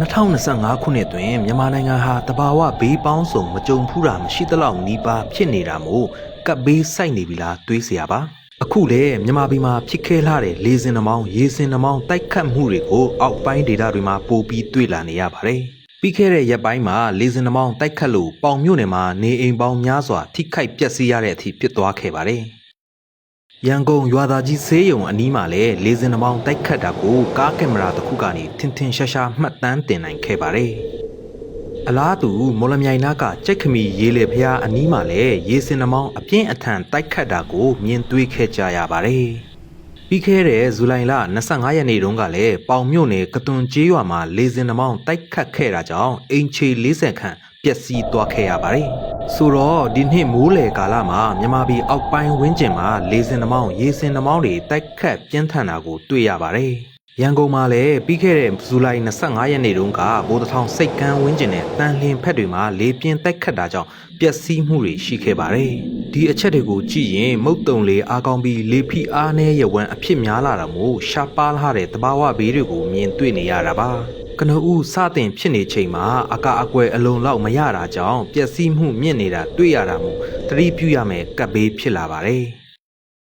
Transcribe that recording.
2025 ခုနှစ်တွင်မြန်မာနိုင်ငံဟာတဘာဝဘေးပေါင်းစုံမကြုံဖူးတာမရှိသလောက်နီးပါးဖြစ်နေတာမို့ကပ်ဘေးစိုက်နေပြီလားတွေးเสียပါအခုလေမြန်မာပြည်မှာဖြစ်ခဲလာတဲ့လေစင်နှမောင်းရေစင်နှမောင်းတိုက်ခတ်မှုတွေကိုအောက်ပိုင်းဒေသတွေမှာပိုပြီးတွေ့လာနေရပါတယ်ပြီးခဲ့တဲ့ရက်ပိုင်းမှာလေစင်နှမောင်းတိုက်ခတ်လို့ပေါင်မြို့နယ်မှာနေအိမ်ပေါင်းများစွာထိခိုက်ပျက်စီးရတဲ့အထိဖြစ်သွားခဲ့ပါတယ်ရန်ကုန်ရွာသားကြီးဆေးရုံအနီးမှာလည်းလေစင်နှမောင်းတိုက်ခတ်တာကိုကားကင်မရာတစ်ခုကနေထင်ထင်ရှားရှားမှတ်တမ်းတင်နိုင်ခဲ့ပါတယ်။အလားတူမော်လမြိုင်နာကကြိတ်ခမီရေလေဖျားအနီးမှာလည်းရေစင်နှမောင်းအပြင်းအထန်တိုက်ခတ်တာကိုမြင်တွေ့ခဲ့ကြရပါတယ်။ပြီးခဲ့တဲ့ဇူလိုင်လ25ရက်နေ့တုန်းကလည်းပေါင်မြို့နယ်ကတွန်ကျေးရွာမှာလေစင်နှမောင်းတိုက်ခတ်ခဲ့တာကြောင့်အိမ်ခြေ40ခန့်ပျက်စီးသွားခဲ့ရပါတယ်။ဆိုတော့ဒီနှစ်မိုးလေကာလမှာမြန်မာပြည်အောက်ပိုင်းဝန်းကျင်မှာလေစင်နှမောင်းရေစင်နှမောင်းတွေတိုက်ခတ်ပြင်းထန်တာကိုတွေ့ရပါတယ်။ရန်ကုန်မှာလည်းပြီးခဲ့တဲ့ဇူလိုင်25ရက်နေ့တုန်းကဘိုးတထောင်စိတ်ကန်းဝန်းကျင်နဲ့တန်လျင်ဖက်တွေမှာလေပြင်းတိုက်ခတ်တာကြောင့်ပျက်စီးမှုတွေရှိခဲ့ပါတယ်။ဒီအချက်တွေကိုကြည့်ရင်မုတ်တုံလေအားကောင်းပြီးလေဖိအားနည်းရဝမ်းအဖြစ်များလာတာမို့ရှားပါလာတဲ့တဘာဝဘေးတွေကိုမြင်တွေ့နေရတာပါ။ကနဦးစတင်ဖြစ်နေချိန်မှာအကာအကွယ်အလုံးလောက်မရတာကြောင့်ပျက်စီးမှုမြင့်နေတာတွေ့ရတာမို့သတိပြုရမယ်ကပ်ဘေးဖြစ်လာပါတယ်။